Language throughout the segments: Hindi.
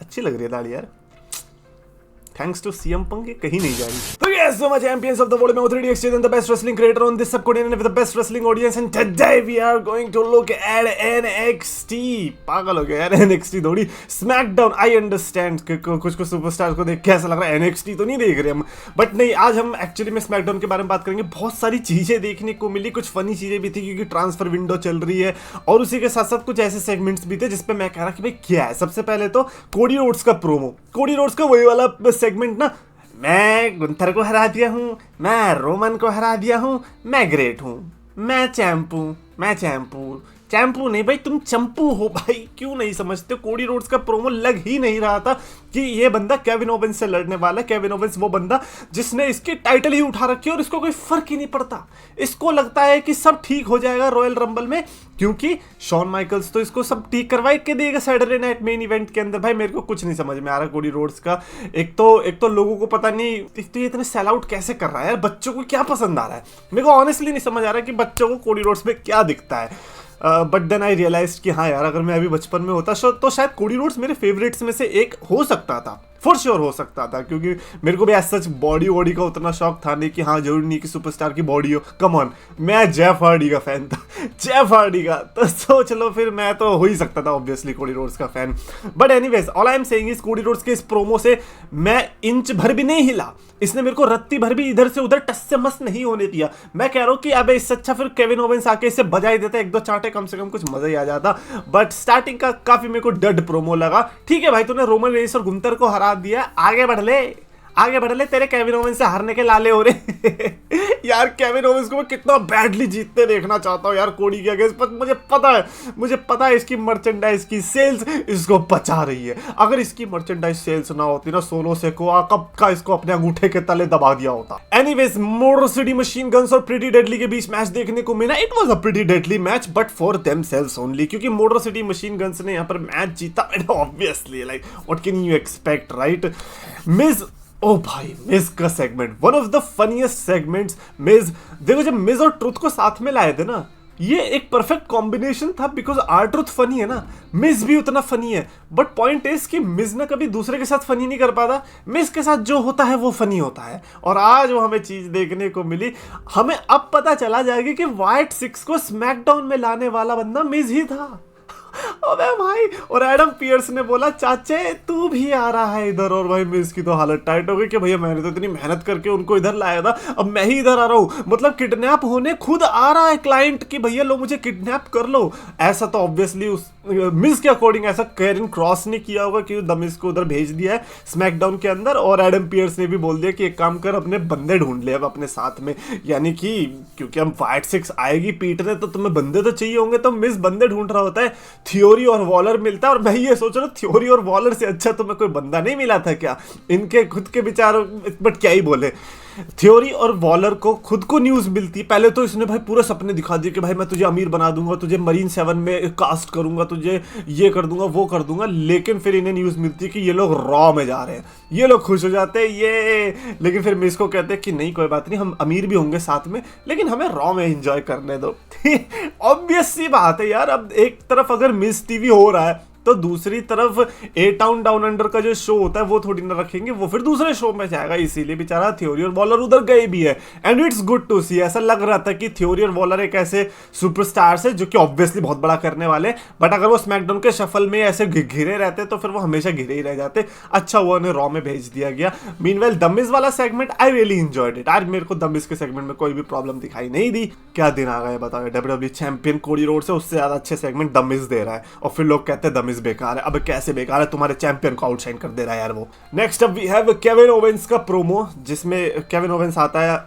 अच्छी लग रही है दाढ़ी यार। थैंक्स टू सीएम पंग, कहीं नहीं जा रही। तो yes so much champions of the world में 3D exchange and the best wrestling creator on this सबकोरियन with the best wrestling audience and today we are going to look at NXT। पागल हो गया यार, NXT थोड़ी स्मैकडाउन। आई अंडरस्टैंड कि कुछ सुपरस्टार्स को देख के ऐसा लग रहा है NXT तो नहीं देख रहे हम, बट नहीं, आज हम एक्चुअली में स्मैकडाउन के बारे में बात करेंगे। बहुत सारी चीजें देखने को मिली, कुछ फनी चीजें भी थी क्योंकि ट्रांसफर विंडो चल रही है, और उसी के साथ साथ कुछ ऐसे सेगमेंट्स भी थे जिसपे मैं कह रहा कि भाई क्या है। सबसे पहले तो कोडी रोड्स का प्रोमो, कोडी रोड्स का वही वाला सेगमेंट ना, मैं गुंथर को हरा दिया हूँ, मैं रोमन को हरा दिया हूँ, मैं ग्रेट हूँ, मैं चैंपू चैंपू नहीं भाई, तुम चंपू हो भाई, क्यों नहीं समझते। कोडी रोड्स का प्रोमो लग ही नहीं रहा था कि ये बंदा केविन ओवेंस से लड़ने वाला है। केविन ओवेंस वो बंदा जिसने इसकी टाइटल ही उठा रखी है और इसको कोई फर्क ही नहीं पड़ता। इसको लगता है कि सब ठीक हो जाएगा रॉयल रंबल में, क्योंकि शॉन माइकल्स तो इसको सब ठीक करवाए के देगा सैटरडे नाइट मेन इवेंट के अंदर। भाई मेरे को कुछ नहीं समझ में आ रहा कोडी रोड्स का। एक तो लोगों को पता नहीं ये इतने सेल आउट कैसे कर रहा है यार, बच्चों को क्या पसंद आ रहा है। मेरे को ऑनेस्टली नहीं समझ आ रहा है कि बच्चों को कोडी रोड्स में क्या दिखता है। बट देन आई रियलाइज कि हाँ यार, अगर मैं अभी बचपन में होता तो शायद कोडी रोड्स मेरे फेवरेट्स में से एक हो सकता था, फॉर श्योर हो सकता था, क्योंकि मेरे को भी ऐसा सच बॉडी का उतना शौक था नहीं कि हाँ जरूरी नहीं कि सुपरस्टार की बॉडी हो। कम ऑन, मैं जेफ हार्डी का फैन था, जेफ हार्डी का, तो सोच लो फिर मैं तो हो ही सकता था ऑब्वियसली कोडी रोड्स का fan. But anyways all I am saying is Cody Rhodes के इस प्रोमो से मैं इंच भर भी नहीं हिला। इसने मेरे को रत्ती भर भी इधर से उधर टस से मस नहीं होने दिया। मैं कह रहा हूँ कि अबे इससे अच्छा फिर केविन ओवेंस आके इसे बजाई देता, एक दो चांटे कम से कम कुछ मजा ही आ जाता। बट स्टार्टिंग का काफी मेरे को डड प्रोमो लगा। ठीक है भाई, तूने रोमन रेंस और गुंथर को हरा दिया, आगे बढ़ ले, तेरे केविन ओवेंस से हारने के लाले हो रहे। यार केविन ओवेंस को मैं कितना बैडली जीतते देखना चाहता हूँ यार कोडी के अगेंस्ट, पर मुझे पता है इसकी मर्चेंडाइज की सेल्स इसको बचा रही है। अगर इसकी मर्चेंडाइज सेल्स ना होती ना, सोलो से को कब का इसको अपने अंगूठे के तले दबा दिया होता। Anyways motor city machine guns और प्रीटी डेडली के बीच मैच देखने को मिला। It was a pretty deadly match but for themselves only, क्योंकि मोटर सिटी मशीन गन्स ने यहाँ पर मैच जीता। Obviously like what can you expect, right. Miz, ओ भाई मिज का segment one of the funniest segments. Miz, देखो जब मिज और ट्रुथ को साथ में लाए थे ना, ये एक परफेक्ट कॉम्बिनेशन था, बिकॉज R-Truth फनी है ना, मिज भी उतना फनी है। बट पॉइंट इज कि मिज ना कभी दूसरे के साथ फनी नहीं कर पाता, मिज के साथ जो होता है वो फनी होता है। और आज वो हमें चीज देखने को मिली। हमें अब पता चला जाएगा कि वाइट 6 को स्मैकडाउन में लाने वाला बंदा मिज ही था। अबे भाई, और एडम पियर्स ने बोला चाचे तू भी आ रहा है इधर, और भाई मिज की तो हालत टाइट हो गई कि भैया मैंने तो इतनी मेहनत करके उनको इधर लाया था, अब मैं ही इधर आ रहा हूँ। मतलब किडनैप होने खुद आ रहा है क्लाइंट कि भैया लो मुझे किडनैप कर लो। ऐसा तो ऑब्वियसली उस मिज के अकॉर्डिंग ऐसा कैरन क्रॉस ने किया होगा कि द मिज को उधर भेज दिया है स्मैकडाउन के अंदर, और एडम पियर्स ने भी बोल दिया कि एक काम कर अपने बंदे ढूंढ ले अब अपने साथ में, यानी कि क्योंकि अब वाइट 6 आएगी पीटने तो तुम्हें बंदे तो चाहिए होंगे, तो मिज बंदे ढूंढ रहा होता है। थ्योरी और वॉलर मिलता है, और मैं ये सोच रहा हूँ थ्योरी और वॉलर से अच्छा तुम्हें कोई बंदा नहीं मिला था क्या, इनके खुद के विचारों, बट क्या ही बोले। थ्योरी और वॉलर को खुद को न्यूज मिलती, पहले तो इसने भाई पूरे सपने दिखा दिए कि भाई मैं तुझे अमीर बना दूंगा, तुझे मरीन 7 में कास्ट करूंगा, तुझे ये कर दूंगा वो कर दूंगा, लेकिन फिर इन्हें न्यूज मिलती है कि ये लोग रॉ में जा रहे हैं। ये लोग खुश हो जाते हैं ये, लेकिन फिर मिस को कहते हैं कि नहीं कोई बात नहीं, हम अमीर भी होंगे साथ में, लेकिन हमें रॉ में एंजॉय करने दो। ऑब्वियस सी बात है यार, अब एक तरफ अगर मिस टीवी हो रहा है तो दूसरी तरफ ए टाउन डाउन अंडर का जो शो होता है वो थोड़ी ना रखेंगे, वो फिर दूसरे शो में जाएगा, इसीलिए बेचारा थ्योरी और वॉलर उधर गए भी है। एंड इट्स गुड टू सी, ऐसा लग रहा था कि थ्योरी और वॉलर एक ऐसे सुपरस्टार्स है जो कि ऑब्वियसली बहुत बड़ा करने वाले, बट अगर वो स्मैकडाउन के शफल में ऐसे घिरे रहते तो फिर वो हमेशा घिरे ही रह जाते। अच्छा हुआ उन्हें रॉ में भेज दिया गया। मीनवेल द मिज वाला segment I really enjoyed it. आज मेरे को द मिज के सेगमेंट में कोई भी प्रॉब्लम दिखाई नहीं दी। क्या दिन आ गए बताओ, WWE चैंपियन कोडी रोड्स से उससे ज्यादा अच्छे सेगमेंट द मिज दे रहा है, और फिर लोग कहते हैं द मिज बेकार है। अब कैसे बेकार है, तुम्हारे चैंपियन को आउटशाइन कर दे रहा है यार वो। Next up we have Kevin Owens का प्रोमो, जिसमें केविन ओवेंस आता है।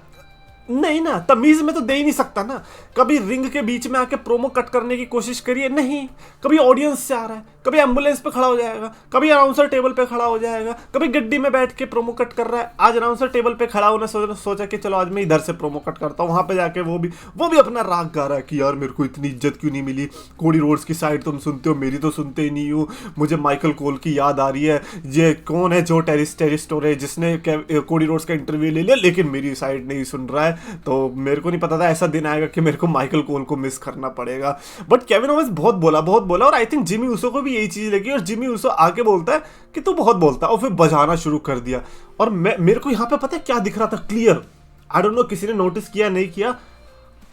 नहीं ना, तमीज में तो दे ही नहीं सकता ना, कभी रिंग के बीच में आके प्रोमो कट करने की कोशिश करिए, नहीं, कभी ऑडियंस से आ रहा है, कभी एम्बुलेंस पे खड़ा हो जाएगा, कभी अनाउंसर टेबल पे खड़ा हो जाएगा, कभी गड्डी में बैठ के प्रोमो कट कर रहा है। आज अनाउंसर टेबल पे खड़ा होने सोचा कि चलो आज मैं इधर से प्रोमो कट करता हूँ, वहां पे जाके वो भी अपना राग गा रहा है कि यार मेरे को इतनी इज्जत क्यों नहीं मिली, कोडी रोड्स की साइड तुम सुनते हो, मेरी तो सुनते ही नहीं हो, मुझे माइकल कोल की याद आ रही है, ये कौन है जो टेरिस्टोर है जिसने कोडी रोड्स का इंटरव्यू ले लिया लेकिन मेरी साइड नहीं सुन रहा है। तो मेरे को नहीं पता था ऐसा दिन आएगा कि मेरे को माइकल कोल को मिस करना पड़ेगा। बट केविन ओवेंस बहुत बोला, और आई थिंक जिमी ऊसो को भी भी यही चीज लगी और जिमी ऊसो आके बोलता है कि तू बहुत बोलता है और फिर बजाना शुरू कर दिया। और मेरे को यहाँ पे पता है क्या दिख रहा था क्लियर, आई डोंट नो किसी ने नोटिस किया नहीं किया,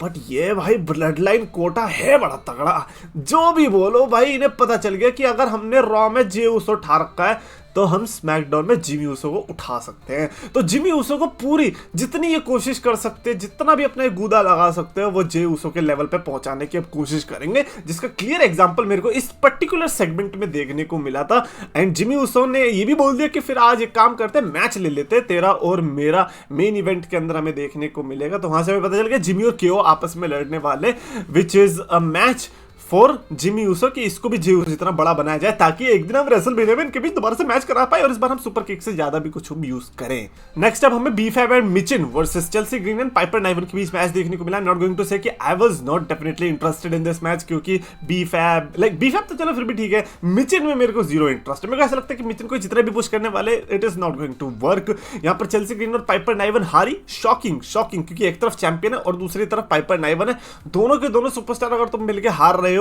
बट ये भाई ब्लड लाइन कोटा है बड़ा तगड़ा। जो भी बोलो भाई, इन्हें पता चल गया कि अगर हमने रॉ में जे ऊसो उठा रखा है तो हम स्मैकडाउन में जिमी ऊसो को उठा सकते हैं। तो जिमी ऊसो को पूरी जितनी ये कोशिश कर सकते हैं, जितना भी अपने गूदा लगा सकते हैं, वो जे ऊसो के लेवल पे पहुंचाने की अब कोशिश करेंगे, जिसका क्लियर एग्जांपल मेरे को इस पर्टिकुलर सेगमेंट में देखने को मिला था। एंड जिमी ऊसो ने ये भी बोल दिया कि फिर आज एक काम करते हैं, मैच ले लेते हैं, तेरा और मेरा मेन इवेंट के अंदर हमें देखने को मिलेगा। तो वहां से हमें पता चल गया जिमी और केओ आपस में लड़ने वाले, which is a match for Jimmy Uso कि इसको भी जे ऊसो जितना बड़ा बनाया जाए ताकि एक दिन हम रेसलमेनिया में इनके बीच दोबारा से मैच करा पाए और इस बार हम सुपर किक से ज्यादा भी कुछ यूज करें। नेक्स्ट अब हमें B-Fab and Michin versus Chelsea Green and Piper Niven के बीच मैच देखने को मिला। नॉट गोइंग टू से कि I was not definitely interested in this match, क्योंकि B-Fab तो चलो फिर भी ठीक है, मिचिन में मेरे को जीरो इंटरेस्ट है। मेरे को ऐसा लगता है कि मिचिन को जितने भी पुश करने वाले it is not going to work. यहाँ पर चेल्सी ग्रीन और पाइपर नाइवन हारी, शॉकिंग क्योंकि एक तरफ चैंपियन है और दूसरी तरफ पाइपर नाइवन है, दोनों के दोनों सुपरस्टार अगर तुम मिलकर हार रहे हो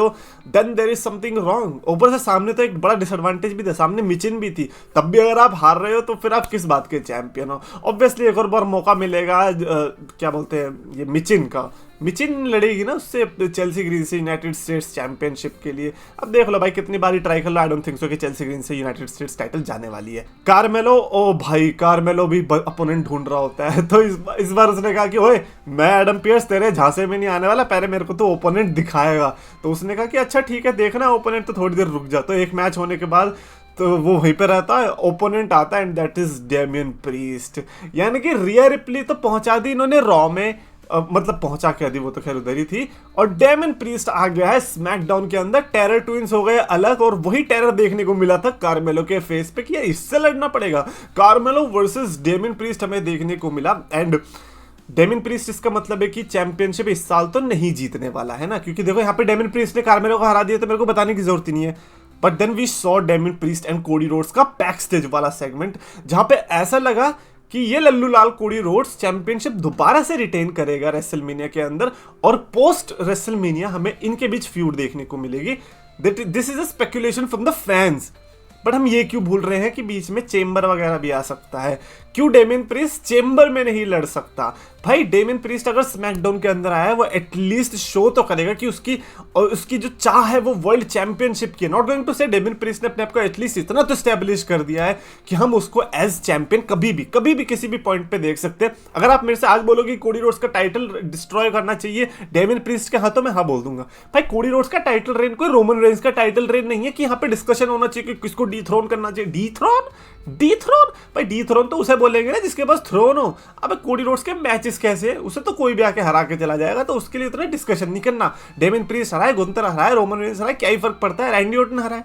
then there is something wrong. ऊपर से सामने तो एक बड़ा डिसएडवांटेज भी था, सामने मिचिन भी थी, तब भी अगर आप हार रहे हो तो फिर आप किस बात के चैंपियन हो। ऑब्वियसली एक और बार मौका मिलेगा क्या बोलते हैं ये मिचिन लड़ेगी ना उससे चेल्सी ग्रीन से यूनाइटेड स्टेट्स चैंपियनशिप के लिए। अब देख लो भाई कितनी बारी ट्राई कर लो, आई डोंट थिंक सो कि चेल्सी ग्रीन से यूनाइटेड स्टेट्स टाइटल जाने वाली है। कार्मेलो, ओ भाई कार्मेलो भी अपोनेंट ढूंढ रहा होता है, तो इस बार उसने कहा कि ओए मैं एडम पियर्स तेरे झांसे में नहीं आने वाला, पहले मेरे को तो ओपोनेंट दिखाएगा। तो उसने कहा कि अच्छा ठीक है देखना ओपोनेंट, तो थोड़ी देर रुक जा। तो एक मैच होने के बाद तो वो वहीं पे रहता है, ओपोनेंट आता है and that is Damien priest. यानी कि रिया रिप्ली तो पहुंचा दी इन्होंने रॉ में, मतलब पहुंचा क्या दी वो तो खैर उधर ही थी, और डेमियन प्रीस्ट आ गया है स्मैकडाउन के अंदर। टेरर ट्विंस हो गए अलग और वही टेरर देखने को मिला था कार्मेलो के फेस पे कि यार इससे लड़ना पड़ेगा। कार्मेलो वर्सेस डेमियन प्रीस्ट हमें देखने को मिला एंड डेमियन प्रीस्ट इसका मतलब है कि चैंपियनशिप इस साल तो नहीं जीतने वाला है ना, क्योंकि देखो यहाँ पे डेमियन प्रीस्ट ने कार्मेलो को हरा दिया तो मेरे को बताने की जरूरत ही नहीं है। But then we saw Damian Priest and Cody Rhodes का बैक स्टेज वाला सेगमेंट, जहां पे ऐसा लगा कि ये लल्लू लाल कोडी रोड्स चैंपियनशिप दोबारा से रिटेन करेगा रेसलमेनिया के अंदर, और पोस्ट रेसलमेनिया हमें इनके बीच फ्यूड देखने को मिलेगी। This is a speculation from the fans, but हम ये क्यों भूल रहे हैं कि बीच में चेम्बर वगैरह भी आ सकता है। क्यों डेमियन प्रीस्ट चेम्बर में नहीं लड़ सकता? भाई डेमियन प्रीस्ट अगर स्मैकडाउन के अंदर आया है वो एटलीस्ट शो तो करेगा कि उसकी जो चाह है वो वर्ल्ड चैंपियनशिप की। नॉट गोइंग टू से डेमियन प्रीस्ट ने अपने आप को एटलीस्ट इतना तो स्टैब्लिश कर दिया है कि हम उसको एज चैंपियन कभी भी किसी भी पॉइंट पे देख सकते हैं। अगर आप मेरे से आज बोलोगे कोडी रोड्स का टाइटल डिस्ट्रॉय करना चाहिए डेमियन प्रीस्ट के हाथों में, हाँ बोल दूंगा। भाई कोडी रोड्स का टाइटल रेन कोई रोमन रेंज का टाइटल रेन नहीं है कि यहाँ पे डिस्कशन होना चाहिए कि किसको डीथ्रोन करना चाहिए। डीथ्रोन भाई डीथ्रोन तो उसे बोलेंगे ना जिसके पास थ्रोन हो। अब कोडी रोड्स के मैचेस कैसे, उसे तो कोई भी आके हरा के चला जाएगा, तो उसके लिए इतना डिस्कशन नहीं करना। डेमियन प्रीस्ट हराए, गुंतर हराए, रोमन रेंज हराए, क्या ही फर्क पड़ता है, रैंडी ऑर्टन हराए,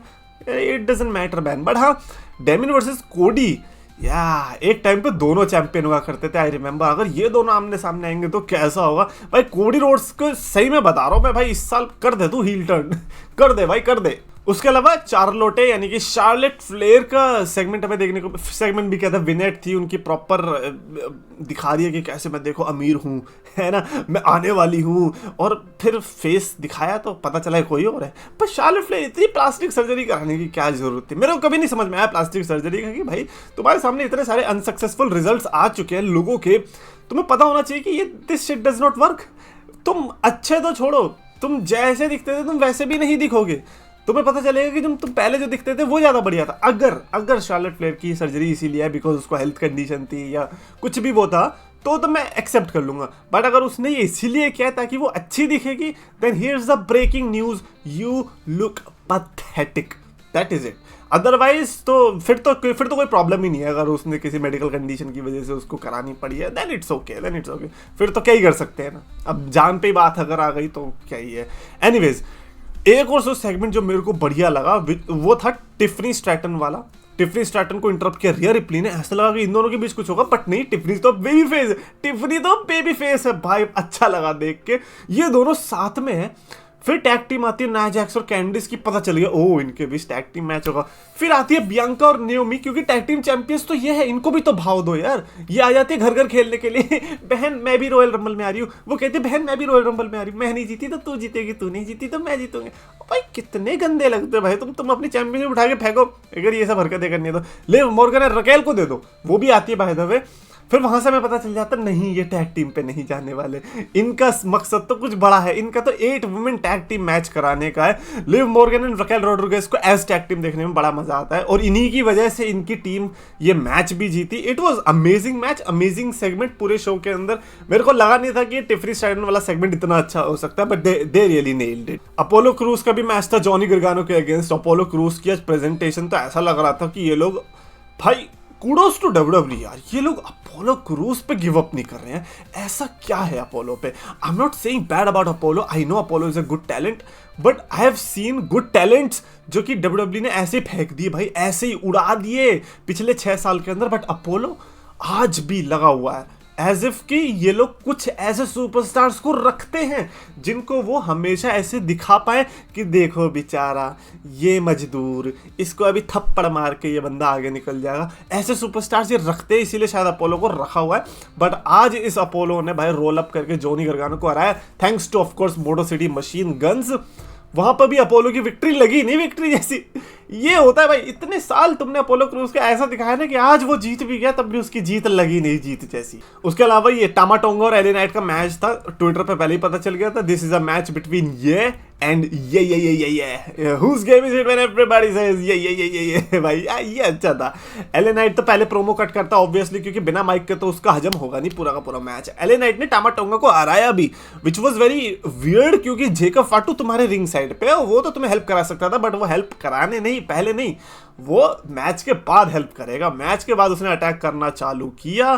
it doesn't matter man. But हाँ डेमियन वर्सेस कोडी, या एक टाइम पे दोनों चैंपियन हुआ करते थे, आई रिमेंबर। अगर ये दोनों आमने सामने आएंगे तो कैसा होगा भाई। कोडी रोड्स को सही में बता रहा हूं मैं भाई, इस साल कर दे तू हील टर्न, कर दे भाई कर दे। उसके अलावा चार्लोटे यानी कि शार्लेट फ्लेयर का सेगमेंट हमें देखने को, सेगमेंट भी क्या था, विनेट थी उनकी प्रॉपर दिखा रही है कि कैसे मैं देखो अमीर हूँ, है ना, मैं आने वाली हूँ, और फिर फेस दिखाया तो पता चला है कोई और है। पर शार्लेट फ्लेयर इतनी प्लास्टिक सर्जरी कराने की क्या जरूरत थी, मेरे को कभी नहीं समझ में आया प्लास्टिक सर्जरी का कि भाई तुम्हारे सामने इतने सारे अनसक्सेसफुल रिजल्ट्स आ चुके हैं लोगों के, तुम्हें पता होना चाहिए कि ये this shit does not work. तुम अच्छे तो छोड़ो, तुम जैसे दिखते थे तुम वैसे भी नहीं दिखोगे। तुम्हें पता चलेगा कि तुम पहले जो दिखते थे वो ज्यादा बढ़िया था। अगर शार्लेट फ्लेयर की सर्जरी इसीलिए है बिकॉज उसको हेल्थ कंडीशन थी या कुछ भी वो था, तो मैं एक्सेप्ट कर लूंगा। बट अगर उसने ये इसीलिए किया ताकि वो अच्छी दिखेगी, then here's the breaking news, you look pathetic, that is it. Otherwise तो फिर तो कोई प्रॉब्लम ही नहीं है। अगर उसने किसी मेडिकल कंडीशन की वजह से उसको करानी पड़ी है देन इट्स ओके, फिर तो क्या ही कर सकते हैं ना। अब जान पे बात अगर आ गई तो क्या ही है। एनीवेज एक और सो सेगमेंट जो मेरे को बढ़िया लगा वो था टिफनी स्ट्रैटन वाला। टिफनी स्ट्रैटन को इंटरप्ट किया रिया रिप्ली ने, ऐसा लगा कि इन दोनों के बीच कुछ होगा, बट नहीं, टिफनी तो बेबी फेस है भाई। अच्छा लगा देख के, ये दोनों साथ में है। फिर टैग टीम आती है नाया जैक्स और कैंडिस की, पता चल गया ओ इनके बीच टैग टीम मैच होगा। फिर आती है बियांका और नेओमी, क्योंकि टैग टीम चैंपियंस तो ये है, इनको भी तो भाव दो यार। ये आ जाती है घर घर खेलने के लिए बहन मैं भी रॉयल रंबल में आ रही हूँ, वो कहती है बहन मैं भी रॉयल रंबल में आ रही हूँ, मैं नहीं जीती तो तू जीतेगी, तू नहीं जीती तो मैं जीतूंगी। भाई कितने गंदे लगते हो भाई तुम अपनी चैंपियनशिप उठा के फेंको अगर ये सब हरकतें करनी है तो। लिव मॉर्गन और रकेल को दे दो, वो भी आती है बाय द वे। फिर वहां से हमें पता चल जाता नहीं ये टैग टीम पे नहीं जाने वाले, इनका मकसद तो कुछ बड़ा है, इनका तो 8 वुमेन टैग टीम मैच कराने का है। Liv Morgan and Raquel Rodriguez को एज टैग टीम देखने में बड़ा मजा आता है और इन्हीं की वजह से इनकी टीम ये मैच भी जीती। It was amazing match, amazing segment पूरे शो के अंदर। मेरे को लगा नहीं था कि ये टिफरी स्ट्राइडन वाला सेगमेंट इतना अच्छा हो सकता है, but they really nailed it. Apollo Crews का भी मैच था जॉनी गर्गानो के अगेंस्ट। अपोलो क्रूज की आज प्रेजेंटेशन तो ऐसा लग रहा था कि ये लोग भाई कूडोस टू डब्ल्यूडब्ल्यू यार, ये लोग अपोलो क्रूज पे गिव अप नहीं कर रहे हैं। ऐसा क्या है अपोलो पे? I am not saying bad about Apollo, I know Apollo is a good talent, but I have seen good talents जो कि डब्ल्यूडब्ल्यू ने ऐसे फेंक दिए भाई, ऐसे ही उड़ा दिए पिछले 6 साल के अंदर। बट अपोलो आज भी लगा हुआ है एज इफ कि ये लोग कुछ ऐसे सुपरस्टार्स को रखते हैं जिनको वो हमेशा ऐसे दिखा पाए कि देखो बेचारा ये मजदूर, इसको अभी थप्पड़ मार के ये बंदा आगे निकल जाएगा। ऐसे सुपरस्टार्स ये रखते हैं, इसीलिए शायद अपोलो को रखा हुआ है। बट आज इस अपोलो ने भाई रोल अप करके जॉनी गर्गानो को हराया, thanks to of course Motor City machine guns. वहां पर भी अपोलो की विक्ट्री लगी नहीं विक्ट्री जैसी। ये होता है भाई, इतने साल तुमने अपोलो क्रूज का ऐसा दिखाया ना कि आज वो जीत भी गया तब भी उसकी जीत लगी नहीं जीत जैसी। उसके अलावा ये टामा टोंगा और एले नाइट का मैच था, ट्विटर पे पहले ही पता चल गया था this is a match between ये एंड ये whose game is it when everybody says ये भाई ये अच्छा था। एले नाइट तो पहले प्रोमो कट करता ऑब्वियसली, क्योंकि बिना माइक के तो उसका हजम होगा नहीं पूरा का पूरा मैच। एले नाइट ने टामा टोंगा को हराया भी, विच वाज वेरी वियर्ड, क्योंकि जेकब फाटू तुम्हारे रिंग साइड पे वो तो तुम्हें हेल्प करा सकता था, बट वो हेल्प कराने नहीं, पहले नहीं, वो मैच के बाद हेल्प करेगा। मैच के बाद उसने अटैक करना चालू किया,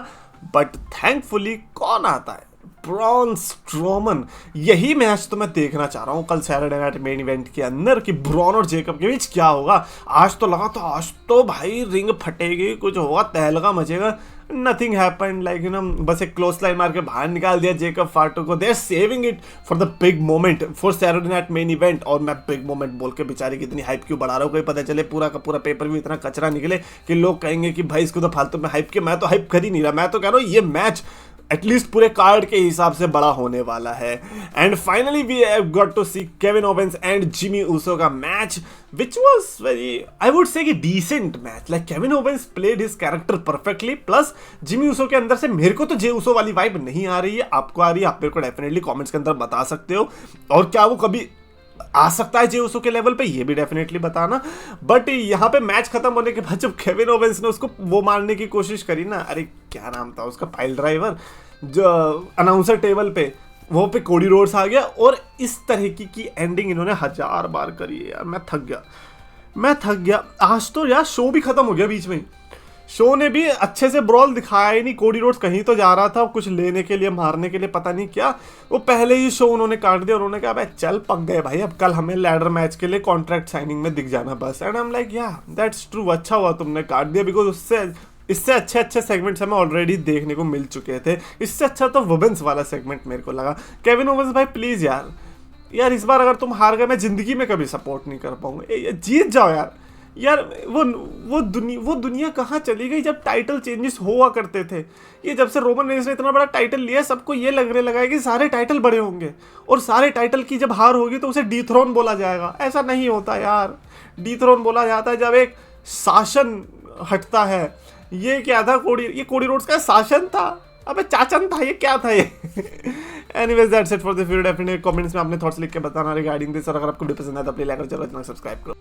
बट थैंकफुली कौन आता है? Braun Strowman. यही मैच तो मैं देखना चाह रहा हूँ कल सैटरडे नाइट मेन इवेंट के अंदर कि ब्रॉन और जेकब के बीच क्या होगा। आज तो लगा था आज तो भाई रिंग फटेगी, कुछ होगा, तहलका मचेगा। Nothing happened, like you know, बस एक क्लोज लाइन मार के बाहर निकाल दिया जेकब फाटू को। They are saving it for the big moment, for Saturday night main event. और मैं बिग मोमेंट बोल के बेचारे की इतनी हाइप क्यों बढ़ा रहा हूँ, कोई पता चले पूरा का पूरा पेपर भी इतना कचरा निकले कि लोग कहेंगे कि भाई इसको तो फालतू में हाइप किया। मैं तो हाइप कर ही नहीं रहा, मैं तो कह रहा हूँ ये मैच एटलीस्ट पूरे कार्ड के हिसाब से बड़ा होने वाला है। And finally we have got to see Kevin Owens and Jimmy Uso का match, which was very, I would say कि decent match. Like Kevin Owens played his character perfectly. Plus Jimmy Uso के अंदर से मेरे को तो जे ऊसो वाली वाइब नहीं आ रही है, आपको आ रही है? आप मेरे को डेफिनेटली कमेंट्स के अंदर बता सकते हो। और क्या वो कभी आ सकता है जे ऊसो के लेवल पे, ये भी डेफिनेटली बताना। बट यहाँ पे मैच खत्म होने के बाद जब केविन ओवेंस ने उसको वो मारने की कोशिश करी ना, अरे क्या नाम था उसका, पाइल ड्राइवर, जो अनाउंसर टेबल पे वो पे कोडी रोड्स आ गया। और इस तरह की एंडिंग इन्होंने 1000 बार करी है यार। मैं थक गया। आज तो यार शो भी खत्म हो गया बीच में ही, शो ने भी अच्छे से ब्रॉल दिखाया ही नहीं। कोडी रोड्स कहीं तो जा रहा था कुछ लेने के लिए, मारने के लिए, पता नहीं क्या, वो पहले ही शो उन्होंने काट दिया। उन्होंने कहा भाई चल पक गए भाई, अब कल हमें लैडर मैच के लिए कॉन्ट्रैक्ट साइनिंग में दिख जाना बस। एंड आई एम लाइक या दैट्स ट्रू, अच्छा हुआ तुमने काट दिया, बिकॉज इससे अच्छे सेगमेंट्स हमें ऑलरेडी देखने को मिल चुके थे। इससे अच्छा तो वुमेन्स वाला सेगमेंट मेरे को लगा। केविन ओवेंस भाई प्लीज यार इस बार अगर तुम हार गए मैं जिंदगी में कभी सपोर्ट नहीं कर पाऊंगा, जीत जाओ यार। वो दुनिया कहाँ चली गई जब टाइटल चेंजेस हुआ करते थे। ये जब से रोमन रेंस ने इतना बड़ा टाइटल लिया, सबको ये लगने लगा है कि सारे टाइटल बड़े होंगे और सारे टाइटल की जब हार होगी तो उसे डीथ्रोन बोला जाएगा। ऐसा नहीं होता यार, डीथ्रोन बोला जाता है जब एक शासन हटता है। ये क्या था, कोडी रोड्स का शासन था, अबे चाचन था, ये क्या था ये। Anyways that's it for the video. Definitely comments में अपने थॉट्स लिख के बताना रिगार्डिंग दिस, और अगर आपको वीडियो पसंद आया तो प्लीज लाइक और चैनल सब्सक्राइब करो।